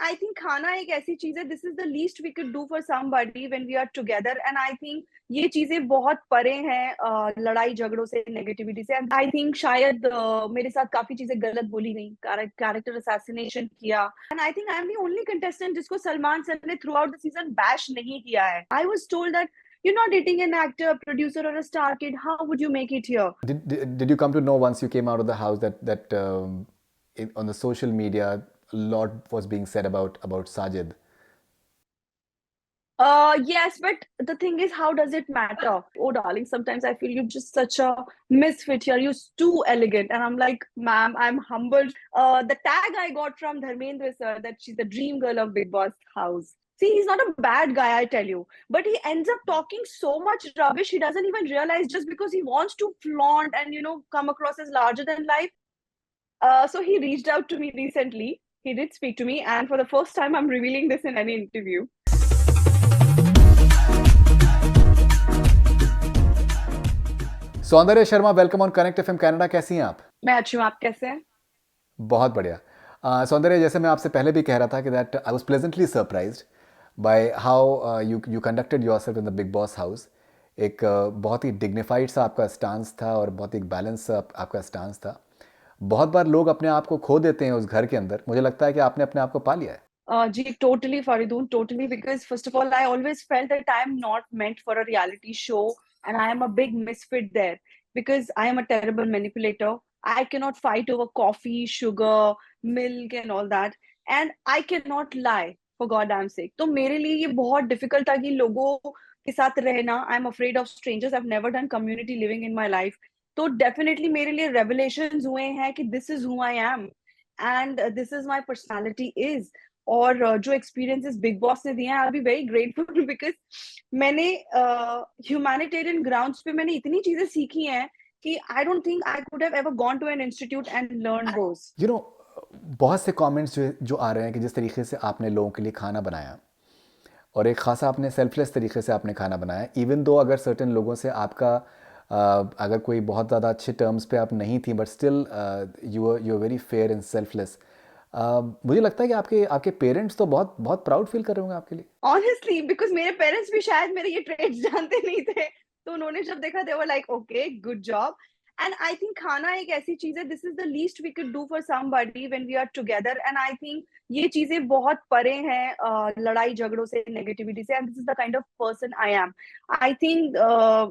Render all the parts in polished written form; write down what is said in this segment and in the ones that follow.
I think खाना एक ऐसी चीज है, this is the least we could do for somebody when we are together, and I think ये चीजें बहुत परे हैं लड़ाई झगड़ों से, नेगेटिविटी से। एंड आई थिंक शायद मेरे साथ काफी चीजें गलत बोली गई, कैरेक्टर असैसिनेशन किया, and I think I am the only contestant जिसको सलमान सर ने throughout the season bash नहीं किया है। I was told that you're not dating an actor, producer, or a star kid. How would you make it here? Did you come to know once you came out of the house that on the social media a lot was being said about Sajid? Yes, but the thing is, how does it matter? Oh, darling, sometimes I feel you're just such a misfit here. You're too elegant. And I'm like, ma'am, I'm humbled. The tag I got from Dharmendra sir, that she's the dream girl of Bigg Boss house. See, he's not a bad guy, I tell you. But he ends up talking so much rubbish, he doesn't even realize, just because he wants to flaunt and, come across as larger than life. So he reached out to me recently. He did speak to me. And for the first time, I'm revealing this in any interview. सौंदर्य Sharma, welcome on connect FM Canada. कैसी हैं आप? मैं अच्छी हूँ, आप कैसे हैं? बहुत बढ़िया। सौंदर्य, जैसे मैं आपसे पहले भी कह रहा था कि that I was pleasantly surprised by how you conducted yourself in the big boss house. एक बहुत ही डिग्निफाइड सा आपका स्टांस था और बहुत ही बैलेंस सा आपका स्टांस था। बहुत बार लोग अपने आप को खो देते हैं उस घर के अंदर, मुझे लगता है कि आपने अपने आप को पा लिया है। Ji, totally, Faridoon, totally. Because first of all, I always felt that I am not meant for a reality show, and I am a big misfit there because I am a terrible manipulator. I cannot fight over coffee, sugar, milk, and all that, and I cannot lie for goddamn sake. तो मेरे लिए ये बहुत difficult था कि लोगों के साथ रहना. I'm afraid of strangers. I've never done community living in my life. तो definitely मेरे लिए revelations हुए हैं कि this is who I am, and this is my personality is. और जो एक्सपीरियंसेस बिग बॉस ने दिए हैं, I be very grateful because मैंने ह्यूमैनिटेरियन ग्राउंड्स पे मैंने इतनी चीजें सीखी हैं कि I don't think I could have ever gone to an institute and learn those. You know, बहुत से कमेंट्स जो आ रहे हैं कि जिस तरीके से आपने लोगों के लिए खाना बनाया और एक खासा आपने सेल्फलेस तरीके से आपने खाना बनाया, इवन दो अगर सर्टेन लोगों से आपका अगर कोई बहुत ज़्यादा अच्छे टर्म्स पे आप नहीं थी, but still you are very fair and selfless. मुझे लगता है कि आपके पेरेंट्स तो बहुत बहुत प्राउड फील कर रहे होंगे आपके लिए। ऑनेस्टली, बिकॉज मेरे पेरेंट्स भी शायद मेरे ये ट्रेड्स जानते नहीं थे, तो उन्होंने जब देखा they were like okay, good job. And I think खाना एक ऐसी चीज है, this is the least we could do for somebody when we are together, and I think ये चीजें बहुत परे हैं लड़ाई झगड़ों से, नेगेटिविटी से, and this is the kind of person I am. I think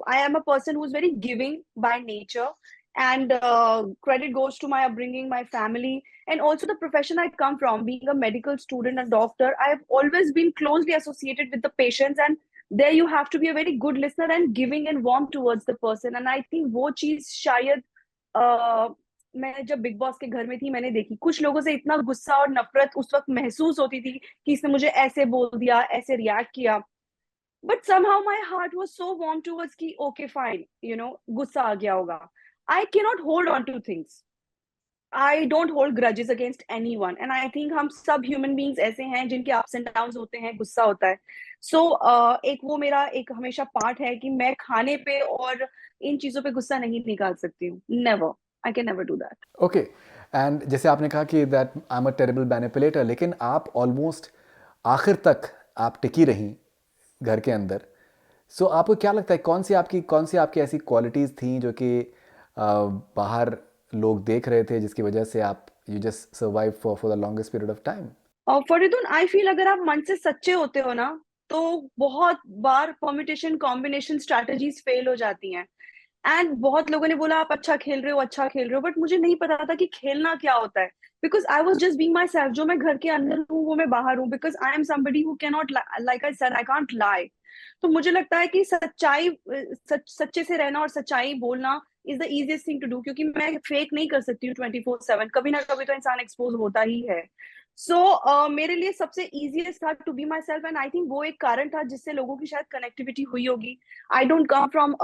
I am a person who is very giving by nature, and credit goes to my upbringing, my family, and also the profession I come from. Being a medical student and doctor, I have always been closely associated with the patients, and there you have to be a very good listener and giving and warm towards the person. And I think वो चीज शायद मैं जब big boss के घर में थी मैंने देखी। कुछ लोगों से इतना गुस्सा और नफरत उस वक्त महसूस होती थी कि इसने मुझे ऐसे बोल दिया, ऐसे रिएक्ट किया, but somehow my heart was so warm towards कि okay fine, गुस्सा आ गया होगा। I cannot hold on to things. I don't hold grudges against anyone, and I think हम सब human beings ऐसे हैं जिनके ups and downs होते हैं, गुस्सा होता है। So एक वो मेरा एक हमेशा पार्ट है कि मैं खाने पे और इन चीजों पे गुस्सा नहीं निकाल सकती हूँ। Never, I can never do that. Okay, and जैसे आपने कहा कि that I'm a terrible manipulator, लेकिन आप almost आखिर तक आप टिकी रही घर के अंदर। So आपको क्या लगता है कौन सी आपकी ऐसी क्वालिटीज़ थी जो कि बाहर लोग देख रहे थे, जिसकी वजह से आप you just survive for the longest period of time? Faridoon, I feel अगर आप मन से सच्चे होते हो ना, तो बहुत बार परम्यूटेशन कॉम्बिनेशन स्ट्रैटेजीज फेल हो जाती हैं। एंड बहुत लोगों ने बोला आप अच्छा खेल रहे हो, बट मुझे नहीं पता था कि खेलना क्या होता है, because I was just being my self. जो मैं घर के अंदर हूँ वो मैं बाहर हूँ, because I am somebody who can not, like I said, I can't lie. तो मुझे लगता है कि सच्चे से रहना और सच्चाई बोलना is the easiest thing to do, क्योंकि मैं फेक नहीं कर सकती हूँ 24/7। कभी ना कभी तो इंसान एक्सपोज होता ही है। सो मेरे लिए सबसे इजीएस्ट था to be myself, and I think वो एक कारण था जिससे लोगों की शायद कनेक्टिविटी हुई होगी। I don't come from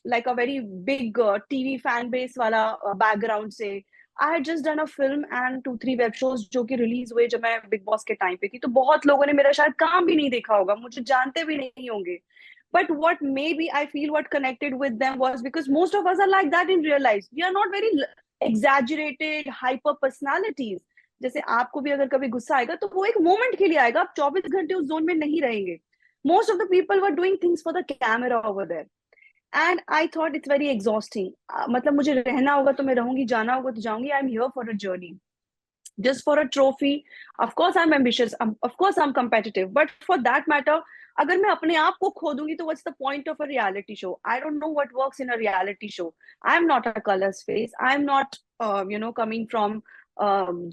like a very big TV fan base वाला बैकग्राउंड से। I had just done a film and 2-3 web shows जो कि रिलीज हुए जब मैं बिग बॉस के टाइम पे थी, तो बहुत लोगों ने मेरा शायद काम भी नहीं देखा होगा, मुझे जानते भी नहीं होंगे। But what maybe I feel what connected with them was because most of us are like that in real life. We are not very exaggerated, hyper personalities. जैसे आपको भी अगर कभी गुस्सा आएगा तो वो एक मोमेंट के लिए आएगा, आप 24 घंटे उस जोन में नहीं रहेंगे. Most of the people were doing things for the camera over there, and I thought it's very exhausting. मतलब मुझे रहना होगा तो मैं रहूंगी, जाना होगा तो जाऊंगी. I am here for a journey, just for a trophy. Of course I'm ambitious, of course I'm competitive, but for that matter, अगर मैं अपने आप को खो दूंगी तो what's the point of a reality show? I don't know what works in a reality show. I'm not a colors face, I'm not coming from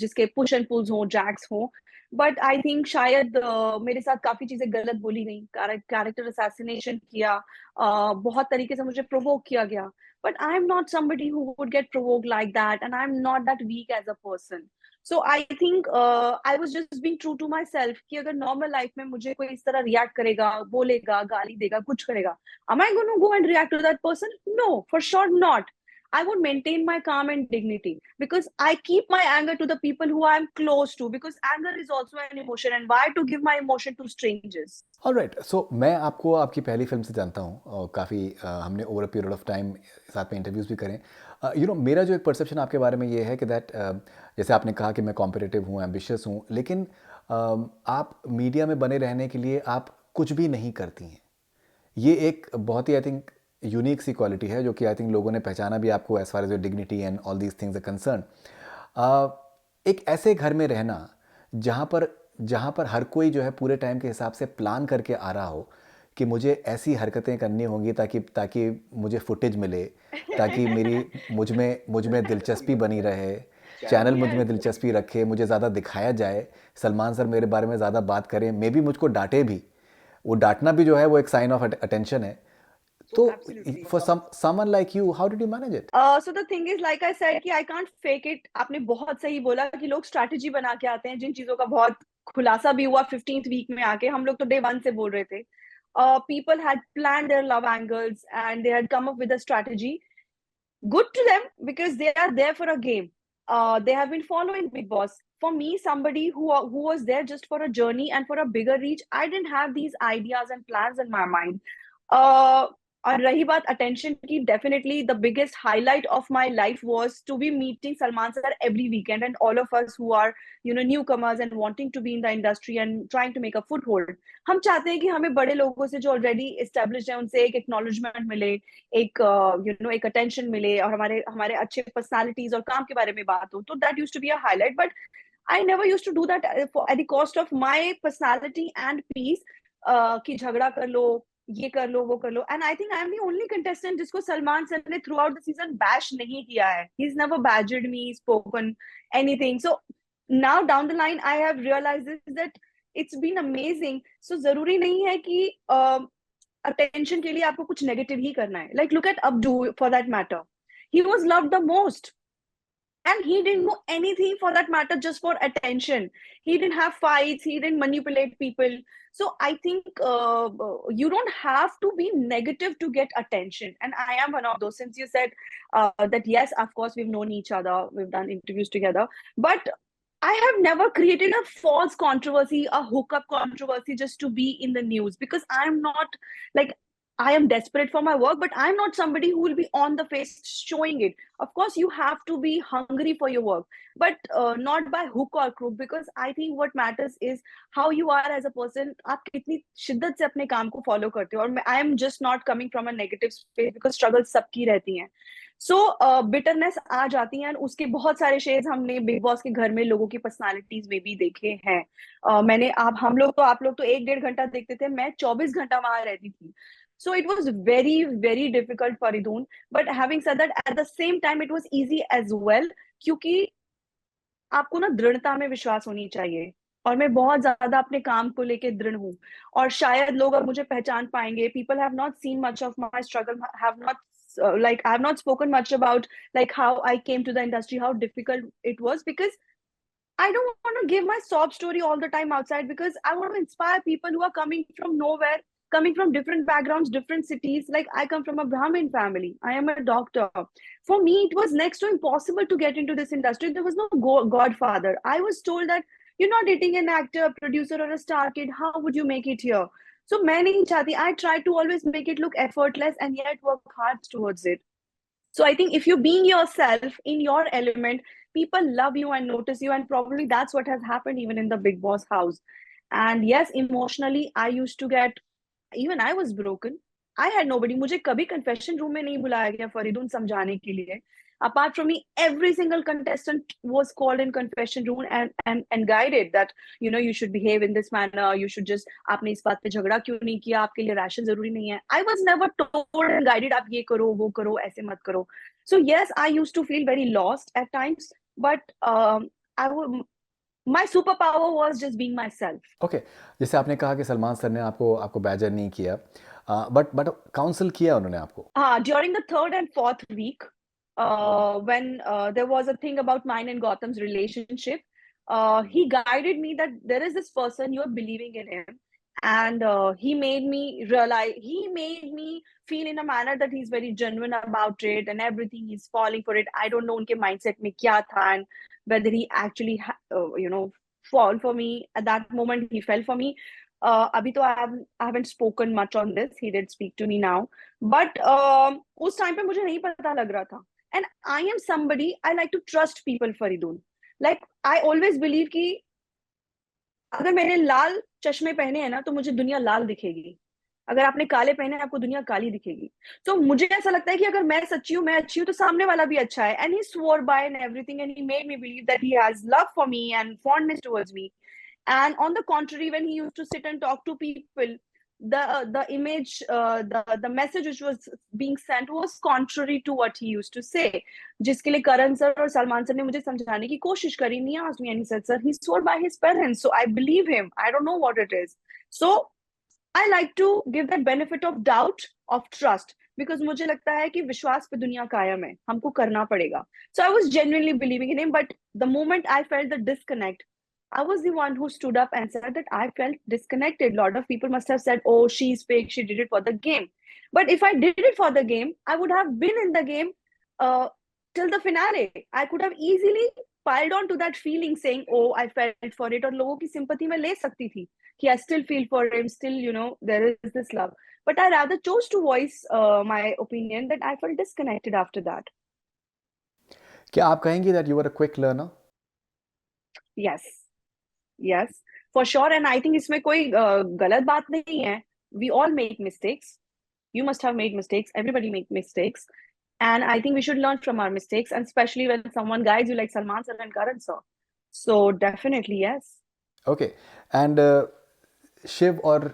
जिसके push and pulls हो, drags हो. बट आई थिंक शायद मेरे साथ काफी चीजें गलत बोली गई, कैरेक्टर असैसिनेशन किया, बहुत तरीके से मुझे प्रोवोक किया गया. But I am not somebody who would get provoked like that, and I'm not that weak as a person. So I think I was just being true to myself कि अगर normal life में मुझे कोई इस तरह react करेगा, बोलेगा, गाली देगा, कुछ करेगा, am I going to go and react to that person? No, for sure not. I would maintain my calm and dignity, because I keep my anger to the people who I am close to, because anger is also an emotion, and why to give my emotion to strangers? Alright, so मैं आपको आपकी पहली film से जानता हूँ और काफ़ी हमने over a period of time साथ में इंटरव्यूज़ भी करें. मेरा जो एक परसेप्शन आपके बारे में ये है कि दैट जैसे आपने कहा कि मैं कॉम्पिटिटिव हूँ, एम्बिशियस हूँ, लेकिन आप मीडिया में बने रहने के लिए आप कुछ भी नहीं करती हैं. ये एक बहुत ही आई थिंक यूनिक सी क्वालिटी है जो कि आई थिंक लोगों ने पहचाना भी आपको as far as your dignity and all these things are concern. एक ऐसे घर में रहना जहाँ पर हर कोई जो है पूरे टाइम के हिसाब से प्लान करके आ रहा हो कि मुझे ऐसी हरकतें करनी होंगी ताकि ताकि मुझे फुटेज मिले, ताकि मुझ में दिलचस्पी बनी रहे, चैनल मुझ में Yes. दिलचस्पी रखे, मुझे ज़्यादा दिखाया जाए, सलमान सर मेरे बारे में ज़्यादा बात करें, मे बी मुझको डांटे भी. वो डांटना भी जो है वो एक साइन ऑफ अटेंशन है. तो Absolutely. For someone like you, how did you manage it? So the thing is, like I said, कि I can't fake it. आपने बहुत सही बोला कि लोग स्ट्रैटेजी बना के आते हैं, जिन चीजों का बहुत खुलासा भी हुआ 15th वीक में आके. हम लोग तो डे 1 से बोल रहे थे. People had planned their love angles and they had come up with a strategy. Good to them, because they are there for a game. They have been following Bigg Boss. For me, somebody who was there just for a journey and for a bigger reach, I didn't have these ideas and plans in my mind. Uh, और रही बात attention की, definitely the biggest highlight of my life was to be meeting Salman sir every weekend, and all of us who are newcomers and wanting to be in the industry and trying to make a foothold. हम चाहते हैं कि हमें बड़े लोगों से जो already establish है उनसे एक एक्नॉलेजमेंट मिले, एक एक अटेंशन मिले, और हमारे हमारे अच्छे पर्सनालिटीज और काम के बारे में बात हो. तो that used to be a highlight, but I never used to do that at the cost of my personality and peace. कि झगड़ा कर लो, ये कर लो, वो कर लो. And I think I am the only contestant जिसको सलमान सर ने throughout the season bash नहीं किया है. He is never badgered me, spoken anything. So now down the line I have realised that it's been amazing. So जरूरी नहीं है कि attention के लिए आपको कुछ नेगेटिव ही करना है. Like look at Abdu for that matter. He was loved the most, and he didn't do anything for that matter just for attention. He didn't have fights, he didn't manipulate people. So I think you don't have to be negative to get attention, and I am one of those. Since you said that yes, of course we've known each other, we've done interviews together, but I have never created a false controversy, a hookup controversy just to be in the news, because I'm not like, I am desperate for my work, but I'm not somebody who will be on the face showing it. Of course, you have to be hungry for your work, but not by hook or crook, because I think what matters is how you are as a person. आप कितनी शिद्दत से अपने काम को follow करते हो. और I am just not coming from a negative space, because struggles सबकी रहती हैं. सो बिटरनेस आ जाती है, and उसके बहुत सारे शेड्स हमने बिग बॉस के घर में लोगों की पर्सनालिटीज में भी देखे हैं. मैंने आप लोग तो 1-1.5 घंटा देखते थे, मैं 24 घंटा वहां रहती थी. So it was very, very difficult, Faridoon. But having said that, at the same time, it was easy as well, क्योंकि आपको ना दृढ़ता में विश्वास होनी चाहिए. और मैं बहुत ज्यादा अपने काम को लेके दृढ़ हूँ, और शायद लोग अब मुझे पहचान पाएंगे. People have not seen much of my struggle, have not like I have not spoken much about like how I came to the industry, how difficult it was, because I don't want to give my sob story all the time outside, because I want to inspire people who are coming from nowhere, coming from different backgrounds, different cities. Like I come from a Brahmin family. I am a doctor. For me, it was next to impossible to get into this industry. There was no godfather. I was told that you're not dating an actor, a producer, or a star kid. How would you make it here? So many chati. I try to always make it look effortless and yet work hard towards it. So I think if you're being yourself in your element, people love you and notice you, and probably that's what has happened even in the Big Boss house. And yes, emotionally I used to get, even I was broken. I had nobody. मुझे कभी confession room में नहीं बुलाया गया फरीदून समझाने के लिए. Apart from me, every single contestant was called in confession room and guided that, you know, you should behave in this manner. You should just, आपने इस बात पे झगड़ा क्यों नहीं किया, आपके लिए ration जरूरी नहीं है. I was never told and guided, आप ये करो, वो करो, ऐसे मत करो. So yes, I used to feel very lost at times, but I would, my superpower was just being myself. Okay, जैसे आपने कहा कि सलमान सर ने आपको आपको बैजर नहीं किया, बट काउंसिल किया उन्होंने आपको. During the third and fourth week, when there was a thing about mine and Gautam's relationship, he guided me that there is this person, you're believing in him. And he made me realize, he made me feel in a manner that he's very genuine about it and everything, he's falling for it. I don't know unke mindset mein kya tha, and whether he actually, fall for me. At that moment, he fell for me. Abhi to I haven't spoken much on this. He did speak to me now. But उस time पे मुझे नहीं पता लग रहा था. And I am somebody, I like to trust people, Faridoon. Like, I always believe कि अगर मैंने लाल चश्मे पहने हैं ना, तो मुझे दुनिया लाल दिखेगी. अगर आपने काले पहने हैं, आपको दुनिया काली दिखेगी. तो मुझे ऐसा लगता है कि अगर मैं सच्ची हूँ, मैं अच्छी हूँ, तो सामने वाला भी अच्छा है. And he swore by and everything, and he made me believe that he has love for me and fondness towards me. And on the contrary, when he used to sit and talk to people, the image, the message which was being sent was contrary to what he used to say. जिसके लिए करण sir और Salman sir ने मुझे समझाने की कोशिश करी. नहीं asked me, and he said, sir, he swore by his parents, so I believe him. I don't know what it is. So I like to give that benefit of doubt, of trust, because मुझे लगता है कि विश्वास पे दुनिया कायम है, हमको करना पड़ेगा. So I was genuinely believing in him, but the moment I felt the disconnect, I was the one who stood up and said that I felt disconnected. A lot of people must have said, oh, she's fake, she did it for the game. But if I did it for the game, I would have been in the game till the finale. I could have easily piled on to that feeling saying, oh, I felt for it, और लोगों की sympathy में ले सकती थी कि I still feel for him, still, you know, there is this love. But I rather chose to voice my opinion that I felt disconnected after that. क्या आप कहेंगी that you were a quick learner? Yes, for sure. And I think इसमें कोई गलत बात नहीं है. We all make mistakes. You must have made mistakes. Everybody make mistakes. And I think we should learn from our mistakes, and especially when someone guides you like Salman sir and Karan sir. So definitely yes. Okay, and Shiv और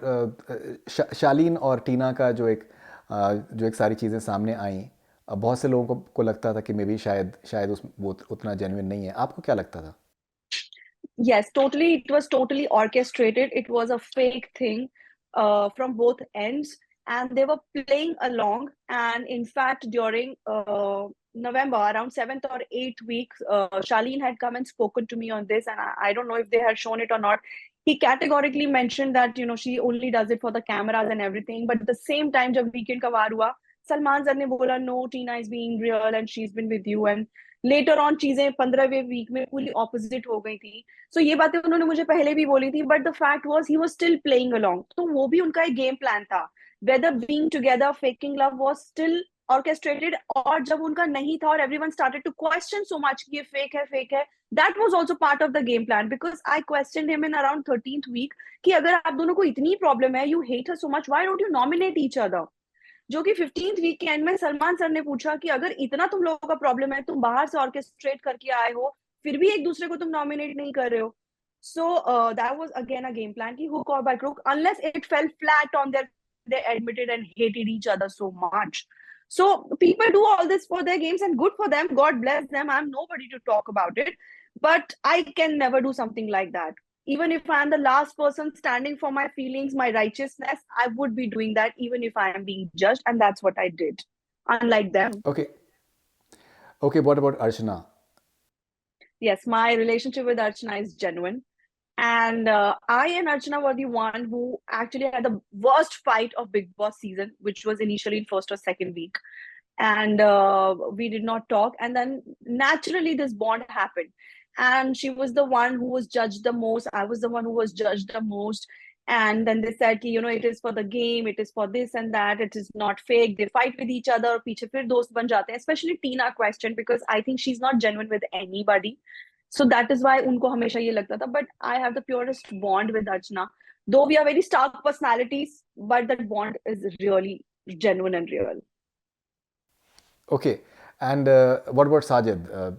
शालीन और टीना का जो एक सारी चीज़ें सामने आई, बहुत से लोगों को लगता था कि मे बी शायद वो उतना जेन्युइन नहीं है. आपको क्या लगता था? Yes, totally. It was totally orchestrated. It was a fake thing from both ends, and they were playing along. And in fact, during November, around 7th or 8th week, Charlene had come and spoken to me on this, and I don't know if they had shown it or not. He categorically mentioned that, you know, she only does it for the cameras and everything. But at the same time, जब weekend का वार हुआ, Salman sir ने बोला, no, Tina is being real and she's been with you. And later on चीजें 15वें week में पूरी opposite हो गई थी. सो ये बातें उन्होंने मुझे पहले भी बोली थी, but the fact was he was still playing along. तो वो भी उनका एक गेम प्लान था. Whether being together faking love was still orchestrated. और जब उनका नहीं था और everyone started to question so much कि ये फेक है, that was also part of the game plan. Because I questioned him in around 13th week कि अगर आप दोनों को इतनी प्रॉब्लम है, you hate her so much, why don't you nominate each other. जो कि 15th वीक के एंड में सलमान सर ने पूछा कि अगर इतना तुम लोगों का प्रॉब्लम है, तुम बाहर से ऑर्केस्ट्रेट करके आए हो, फिर भी एक दूसरे को तुम नॉमिनेट नहीं कर रहे हो. So that was again a game plan ki hook or by crook, unless it fell flat on their, they admitted and hated each other so much. So people do all this for their games, and good for them, God bless them. I'm nobody to talk about it, but I can never do something like that. Even if I'm the last person standing for my feelings, my righteousness, I would be doing that even if I am being judged, and that's what I did, unlike them. Okay, what about Archana? Yes, my relationship with Archana is genuine. And I and Archana were the one who actually had the worst fight of Bigg Boss season, which was initially in first or second week. And we did not talk. And then naturally this bond happened. and she was the one who was judged the most. I was the one who was judged the most. And then they said कि, it is for the game, it is for this and that, it is not fake. They fight with each other, पीछे फिर दोस्त बन जाते हैं. Especially Tina question, because I think she's not genuine with anybody. So that is why उनको हमेशा ये लगता था. But I have the purest bond with Archana. Though we are very stark personalities, but that bond is really genuine and real. Okay. And what about Sajid?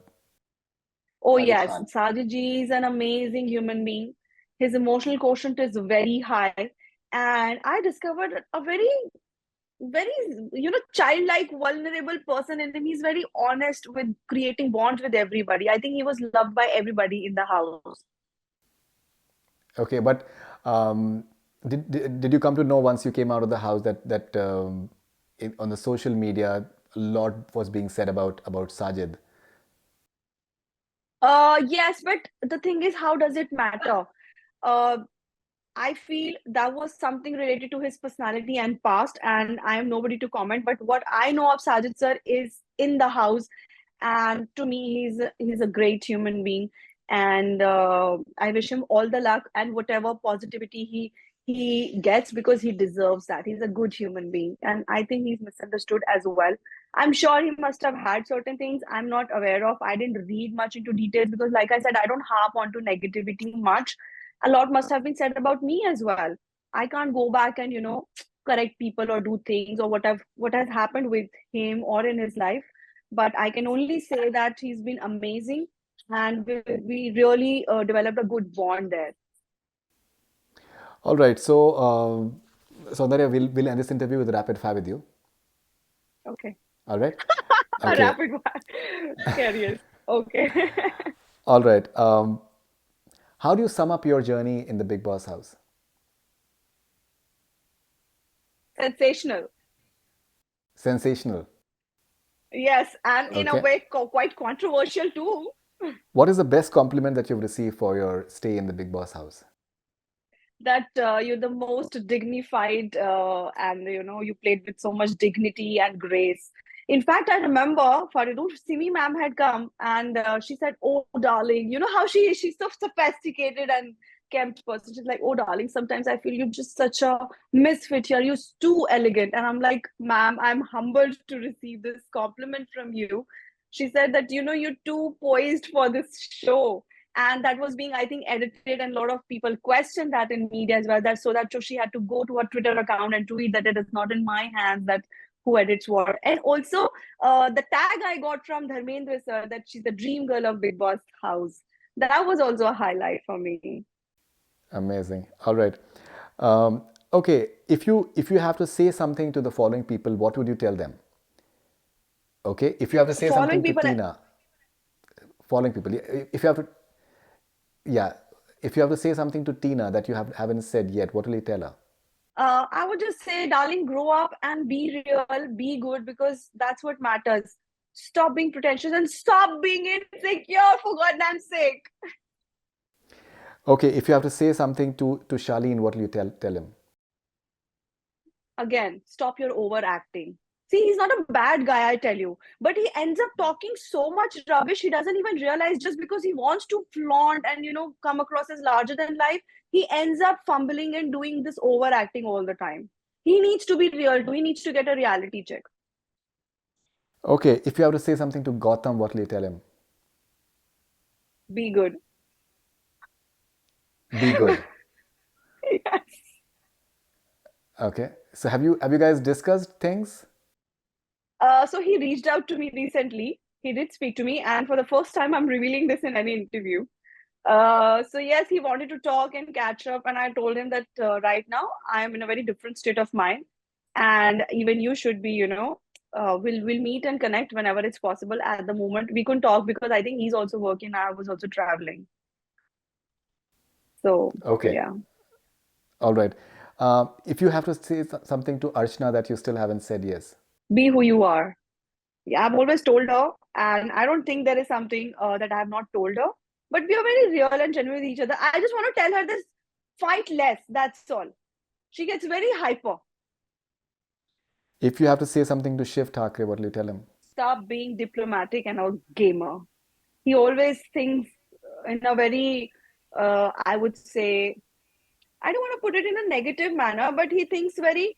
Oh, Sajid yes. Khan. Sajid ji is an amazing human being. His emotional quotient is very high. And I discovered a very, childlike, vulnerable person in him. He's very honest with creating bonds with everybody. I think he was loved by everybody in the house. Okay, but did you come to know once you came out of the house that on the social media a lot was being said about Sajid? Yes, but the thing is, how does it matter? Uh, I feel that was something related to his personality and past, and I am nobody to comment. But what I know of Sajid sir is in the house, and to me, he's a great human being, and I wish him all the luck and whatever positivity he gets, because he deserves that. He's a good human being, and I think he's misunderstood as well. I'm sure he must have had certain things I'm not aware of. I didn't read much into details because, like I said, I don't harp onto negativity much. A lot must have been said about me as well. I can't go back and correct people or do things or what has happened with him or in his life. But I can only say that he's been amazing, and we really developed a good bond there. All right, so Soundarya, we'll end this interview with a rapid fire with you. Okay. All right. A Okay. rapid fire. Curious. Okay. All right. How do you sum up your journey in the Big Boss house? Sensational. Sensational. Yes, and in a Okay. way quite controversial too. What is the best compliment that you've received for your stay in the Big Boss house? That you're the most dignified, and you played with so much dignity and grace. In fact, I remember Faridoon Simi ma'am had come, and she said, "Oh, darling," you know how she's so sophisticated and kempt person. She's like, "Oh, darling, sometimes I feel you're just such a misfit here. You're too elegant." And I'm like, "Ma'am, I'm humbled to receive this compliment from you." She said that you're too poised for this show, and that was being, I think, edited, and a lot of people questioned that in media as well, that so she had to go to her Twitter account and tweet that it is not in my hands, that who edits what. And also the tag I got from Dharmendra sir, that she's the dream girl of Bigg Boss house, that was also a highlight for me. Amazing. All right. Okay. If you have to say something to the following people, what would you tell them? Okay. If you have to say Following something to people, Tina, following people. If you have to, yeah. If you have to say something to Tina that you haven't said yet, what will you tell her? I would just say, darling, grow up and be real, be good, because that's what matters. Stop being pretentious and stop being insecure, for goddamn sake. Okay. If you have to say something to Charlene, what will you tell him? Again, stop your overacting. See, he's not a bad guy, I tell you, but he ends up talking so much rubbish he doesn't even realize, just because he wants to flaunt and come across as larger than life. He ends up fumbling and doing this overacting all the time. He needs to be real too. He needs to get a reality check. Okay. If you have to say something to Gotham, what will you tell him? Be good. Be good. Yes. Okay. So have you guys discussed things? So he reached out to me recently. He did speak to me, and for the first time, I'm revealing this in any interview. So yes, he wanted to talk and catch up, and I told him that right now I am in a very different state of mind, and even you should be. We'll meet and connect whenever it's possible. At the moment, we couldn't talk because I think he's also working. I was also traveling. So Okay. yeah, All right. If you have to say something to Archana that you still haven't said yes. be who you are. Yeah, I've always told her, and I don't think there is something that I have not told her. But we are very real and genuine with each other. I just want to tell her this: fight less. That's all. She gets very hyper. If you have to say something to Shiv Thakre, what will you tell him? Stop being diplomatic and a gamer. He always thinks in a very, I would say, I don't want to put it in a negative manner, but he thinks very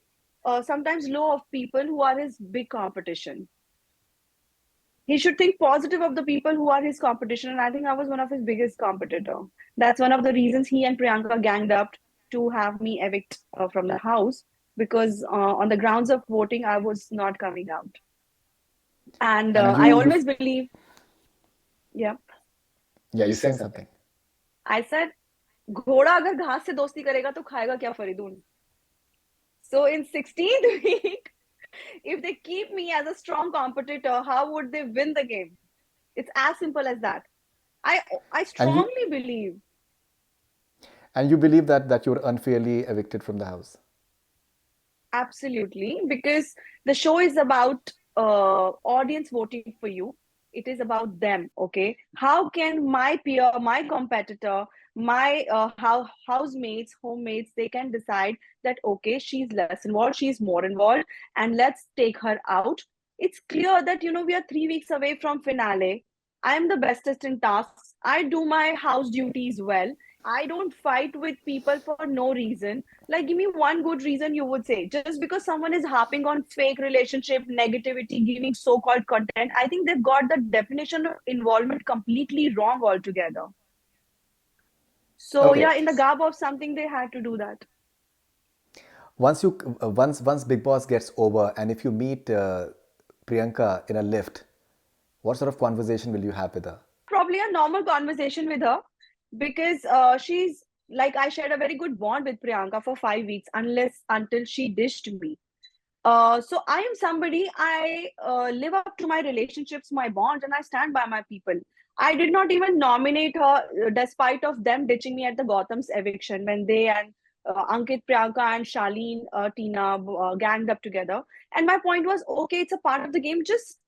sometimes low of people who are his big competition. He should think positive of the people who are his competition, and I think I was one of his biggest competitor. That's one of the reasons he and Priyanka ganged up to have me evict from the house, because on the grounds of voting I was not coming out. And And I you always believe, yeah, yeah, you're saying something. I said, घोड़ा अगर घास से दोस्ती करेगा तो खाएगा क्या Faridoon. So in 16th week, if they keep me as a strong competitor, how would they win the game? It's as simple as that. I And you strongly believe. and you believe that you were unfairly evicted from the house. Absolutely, because the show is about audience voting for you. It is about them, okay? How can my peer, my competitor, my housemates, homemates, they can decide that, okay, she's less involved, she's more involved, and let's take her out. It's clear that, we are 3 weeks away from finale. I'm the bestest in tasks. I do my house duties well. I don't fight with people for no reason. Like, give me one good reason you would say. Just because someone is harping on fake relationship, negativity, giving so called content, I think they've got the definition of involvement completely wrong altogether. So, Okay. yeah, in the garb of something, they had to do that. Once Big Boss gets over, and if you meet Priyanka in a lift, what sort of conversation will you have with her? Probably a normal conversation with her, because she's like, I shared a very good bond with Priyanka for 5 weeks, unless until she dished me. So I am somebody, I live up to my relationships, my bonds, and I stand by my people. I did not even nominate her, despite of them ditching me at the Gautam's eviction when they and Ankit, Priyanka, and Charlene, Tina ganged up together. And my point was, okay, it's a part of the game. Just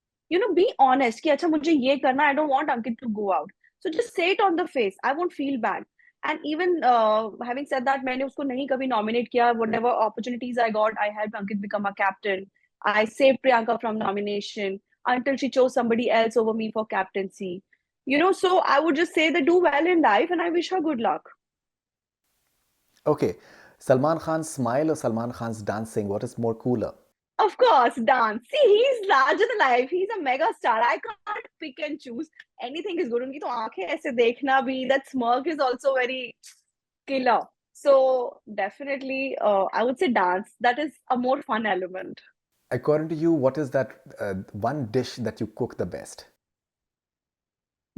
be honest. कि अच्छा मुझे ये करना. I don't want Ankit to go out. So just say it on the face. I won't feel bad. And even having said that, मैंने उसको नहीं कभी nominate किया. Whatever opportunities I got, I helped Ankit become a captain. I saved Priyanka from nomination until she chose somebody else over me for captaincy. So I would just say they do well in life, and I wish her good luck. Okay, Salman Khan's smile or Salman Khan's dancing, what is more cooler? Of course, dance. See, he's larger than life. He's a mega star. I can't pick and choose. Anything is good. उनकी तो आंखें ऐसे देखना भी. That smirk is also very killer. So definitely, I would say dance. That is a more fun element. According to you, what is that one dish that you cook the best?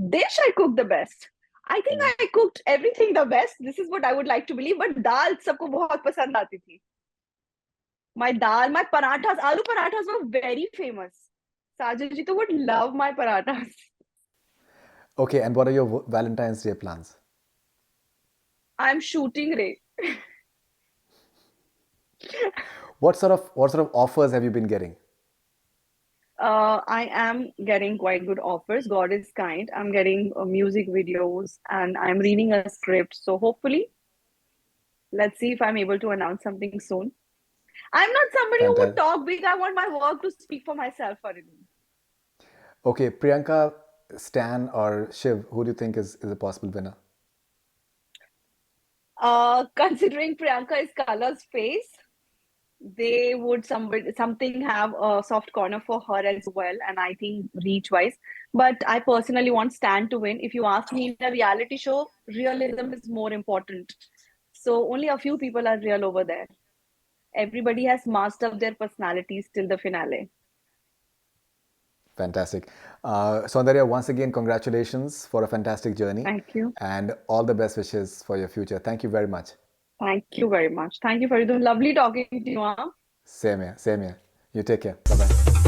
Dish I cook the best. I think I cooked everything the best. This is what I would like to believe. But dal सबको बहुत पसंद आती थी. My dal, my parathas, aloo parathas were very famous. Sajid ji to would love my parathas. Okay, and what are your Valentine's Day plans? I'm shooting Ray. What sort of offers have you been getting? I am getting quite good offers. God is kind. I'm getting music videos and I'm reading a script. So hopefully, let's see if I'm able to announce something soon. I'm not somebody who would Fantastic. talk big. I want my work to speak for myself, Faridoon. Okay, Priyanka, Stan, or Shiv, who do you think is a possible winner? Considering Priyanka is Kala's face, they would something have a soft corner for her as well, and I think reach wise. But I personally want Stan to win. If you ask me, in a reality show, realism is more important. So only a few people are real over there. Everybody has masked up their personalities till the finale. Fantastic. Soundarya, once again, congratulations for a fantastic journey Thank you. and all the best wishes for your future. Thank you very much. Thank you very much. Thank you, Faridun. Lovely talking to you. Huh? Same here. Same here. You take care. Bye bye.